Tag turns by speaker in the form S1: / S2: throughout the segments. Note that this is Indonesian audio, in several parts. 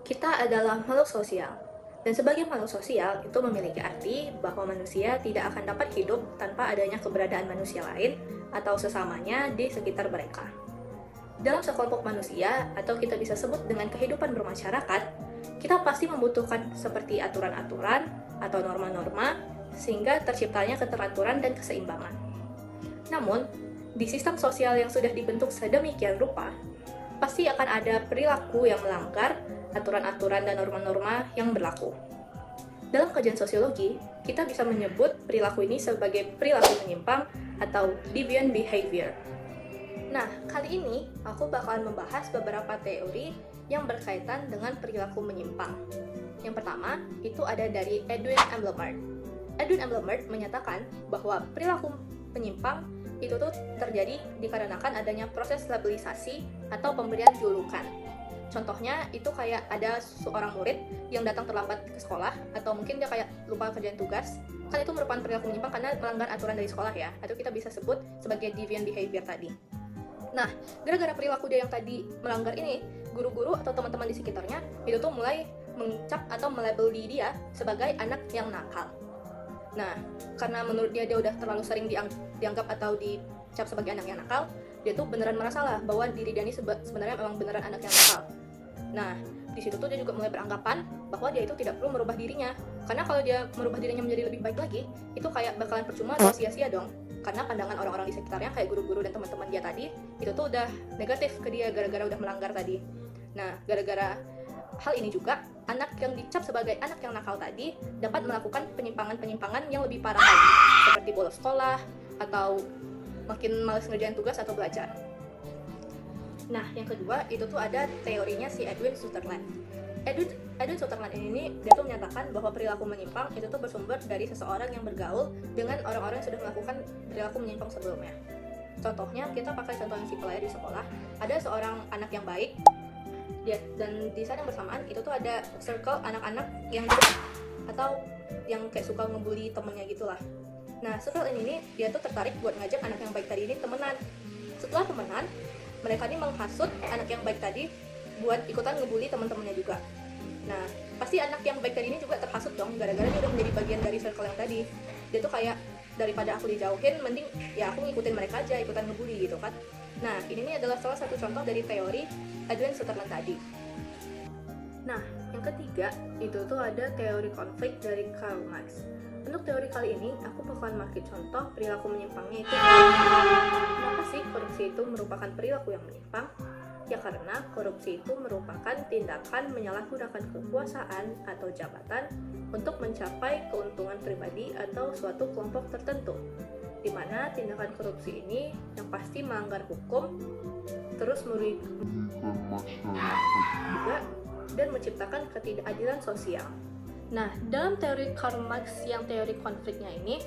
S1: Kita adalah makhluk sosial, dan sebagai makhluk sosial itu memiliki arti bahwa manusia tidak akan dapat hidup tanpa adanya keberadaan manusia lain atau sesamanya di sekitar mereka. Dalam sekelompok manusia, atau kita bisa sebut dengan kehidupan bermasyarakat, kita pasti membutuhkan seperti aturan-aturan atau norma-norma sehingga terciptanya keteraturan dan keseimbangan. Namun, di sistem sosial yang sudah dibentuk sedemikian rupa, pasti akan ada perilaku yang melanggar aturan-aturan dan norma-norma yang berlaku. Dalam kajian sosiologi, kita bisa menyebut perilaku ini sebagai perilaku menyimpang atau deviant behavior. Nah, kali ini aku bakalan membahas beberapa teori yang berkaitan dengan perilaku menyimpang. Yang pertama, itu ada dari Edwin Engelbart. Edwin Engelbart menyatakan bahwa perilaku menyimpang itu tuh terjadi dikarenakan adanya proses labelisasi atau pemberian julukan. Contohnya itu kayak ada seorang murid yang datang terlambat ke sekolah, atau mungkin dia kayak lupa kerjaan tugas. Kan itu merupakan perilaku menyimpang karena melanggar aturan dari sekolah ya, atau kita bisa sebut sebagai deviant behavior tadi. Nah, gara-gara perilaku dia yang tadi melanggar ini, guru-guru atau teman-teman di sekitarnya itu tuh mulai mencap atau melabeli dia sebagai anak yang nakal. Nah, karena menurut dia udah terlalu sering dianggap atau dicap sebagai anak yang nakal, dia tuh beneran merasa lah bahwa diri dia ini sebenarnya memang beneran anak yang nakal. Nah, di situ tuh dia juga mulai beranggapan bahwa dia itu tidak perlu merubah dirinya. Karena kalau dia merubah dirinya menjadi lebih baik lagi, itu kayak bakalan percuma atau sia-sia dong. Karena pandangan orang-orang di sekitarnya kayak guru-guru dan teman-teman dia tadi, itu tuh udah negatif ke dia gara-gara udah melanggar tadi. Nah, gara-gara hal ini juga, anak yang dicap sebagai anak yang nakal tadi dapat melakukan penyimpangan-penyimpangan yang lebih parah lagi, seperti bolos sekolah, atau makin malas ngerjain tugas atau belajar. Nah, yang kedua, itu tuh ada teorinya si Edwin Sutherland. Edwin Sutherland ini dia tuh menyatakan bahwa perilaku menyimpang itu tuh bersumber dari seseorang yang bergaul dengan orang-orang yang sudah melakukan perilaku menyimpang sebelumnya. Contohnya, kita pakai contoh yang simpel aja di sekolah. Ada seorang anak yang baik, dan di saat yang bersamaan itu tuh ada circle anak-anak yang atau yang kayak suka ngebully temennya gitulah. Nah, circle ini nih, dia tuh tertarik buat ngajak anak yang baik tadi ini temenan. Setelah temenan, mereka ini menghasut anak yang baik tadi buat ikutan ngebully teman-temannya juga. Nah, pasti anak yang baik tadi ini juga terhasut dong, gara-gara dia udah menjadi bagian dari circle yang tadi. Dia tuh kayak, daripada aku dijauhin, mending ya aku ngikutin mereka aja, ikutan ngebully gitu kan. Nah, ini nih adalah salah satu contoh dari teori Edwin Sutherland tadi. Nah, yang ketiga, itu tuh ada teori konflik dari Karl Marx. Untuk teori kali ini, aku bakalan pakai contoh perilaku menyimpangnya itu. Kenapa sih korupsi itu merupakan perilaku yang menyimpang? Ya karena korupsi itu merupakan tindakan menyalahgunakan kekuasaan atau jabatan untuk mencapai keuntungan pribadi atau suatu kelompok tertentu, di mana tindakan korupsi ini yang pasti melanggar hukum, terus merugikan juga, dan menciptakan ketidakadilan sosial. Nah, dalam teori Karl Marx yang teori konfliknya ini,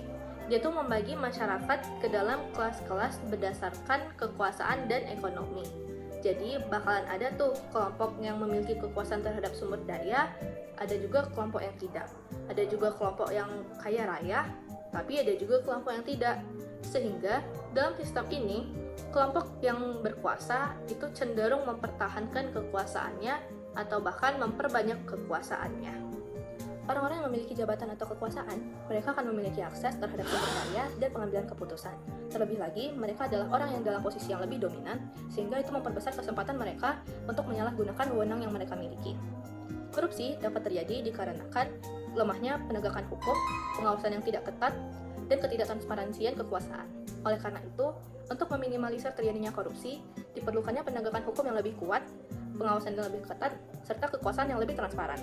S1: dia tuh membagi masyarakat ke dalam kelas-kelas berdasarkan kekuasaan dan ekonomi. Jadi bakalan ada tuh kelompok yang memiliki kekuasaan terhadap sumber daya, ada juga kelompok yang tidak. Ada juga kelompok yang kaya raya, tapi ada juga kelompok yang tidak. Sehingga dalam sistem ini, kelompok yang berkuasa itu cenderung mempertahankan kekuasaannya atau bahkan memperbanyak kekuasaannya. Orang-orang yang memiliki jabatan atau kekuasaan, mereka akan memiliki akses terhadap sumber daya dan pengambilan keputusan. Terlebih lagi, mereka adalah orang yang dalam posisi yang lebih dominan, sehingga itu memperbesar kesempatan mereka untuk menyalahgunakan wewenang yang mereka miliki. Korupsi dapat terjadi dikarenakan lemahnya penegakan hukum, pengawasan yang tidak ketat, dan ketidaktransparansian kekuasaan. Oleh karena itu, untuk meminimalisir terjadinya korupsi, diperlukannya penegakan hukum yang lebih kuat, pengawasan yang lebih ketat, serta kekuasaan yang lebih transparan.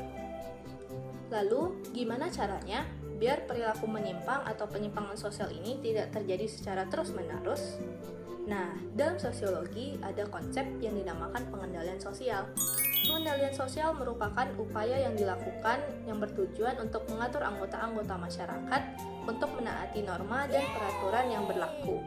S1: Lalu, gimana caranya biar perilaku menyimpang atau penyimpangan sosial ini tidak terjadi secara terus-menerus? Nah, dalam sosiologi ada konsep yang dinamakan pengendalian sosial. Pengendalian sosial merupakan upaya yang dilakukan yang bertujuan untuk mengatur anggota-anggota masyarakat untuk menaati norma dan peraturan yang berlaku.